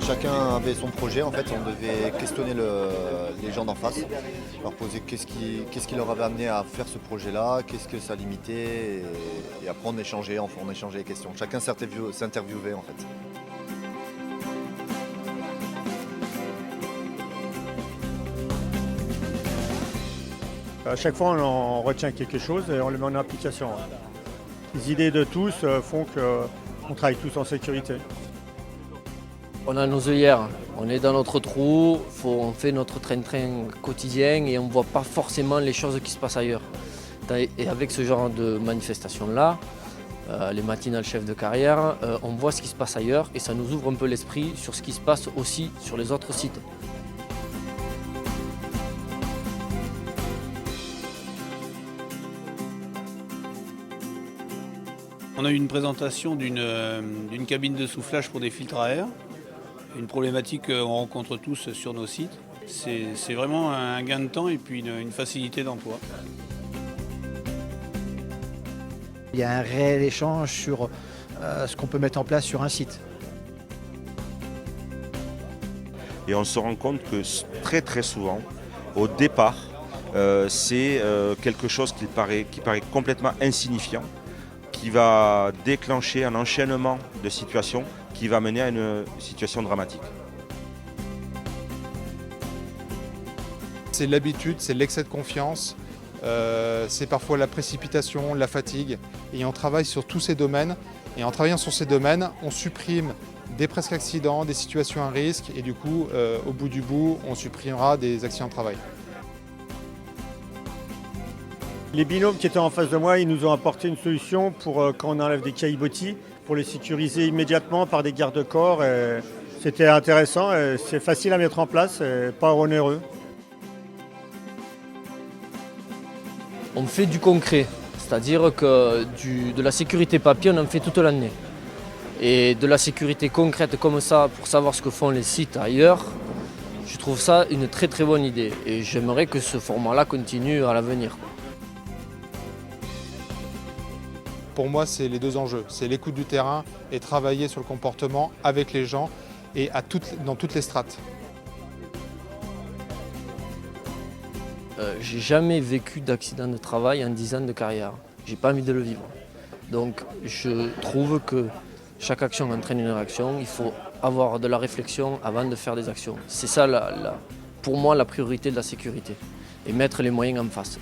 Chacun avait son projet, en fait, on devait questionner les gens d'en face, leur poser qu'est-ce qui leur avait amené à faire ce projet-là, qu'est-ce que ça limitait, et après on échangeait les questions. Chacun s'interviewait en fait. À chaque fois, on en retient quelque chose et on le met en application. Les idées de tous font qu'on travaille tous en sécurité. On a nos œillères, on est dans notre trou, on fait notre train-train quotidien et on ne voit pas forcément les choses qui se passent ailleurs. Et avec ce genre de manifestation-là, les matinales chefs de carrière, on voit ce qui se passe ailleurs et ça nous ouvre un peu l'esprit sur ce qui se passe aussi sur les autres sites. On a eu une présentation d'une cabine de soufflage pour des filtres à air, une problématique qu'on rencontre tous sur nos sites. C'est vraiment un gain de temps et puis une facilité d'emploi. Il y a un réel échange sur ce qu'on peut mettre en place sur un site. Et on se rend compte que très souvent, au départ, c'est quelque chose qui paraît complètement insignifiant, qui va déclencher un enchaînement de situations qui va mener à une situation dramatique. C'est l'habitude, c'est l'excès de confiance, c'est parfois la précipitation, la fatigue. Et on travaille sur tous ces domaines. Et en travaillant sur ces domaines, on supprime des presque accidents, des situations à risque. Et du coup, au bout du bout, on supprimera des accidents de travail. Les binômes qui étaient en face de moi, ils nous ont apporté une solution pour quand on enlève des caillebotis, pour les sécuriser immédiatement par des garde-corps. C'était intéressant, c'est facile à mettre en place, pas onéreux. On fait du concret, c'est-à-dire que de la sécurité papier, on en fait toute l'année. Et de la sécurité concrète comme ça, pour savoir ce que font les sites ailleurs, je trouve ça une très bonne idée. Et j'aimerais que ce format-là continue à l'avenir. Pour moi, c'est les deux enjeux. C'est l'écoute du terrain et travailler sur le comportement avec les gens et dans toutes les strates. J'ai jamais vécu d'accident de travail en 10 ans de carrière. J'ai pas envie de le vivre. Donc je trouve que chaque action entraîne une réaction. Il faut avoir de la réflexion avant de faire des actions. C'est ça pour moi la priorité de la sécurité et mettre les moyens en face.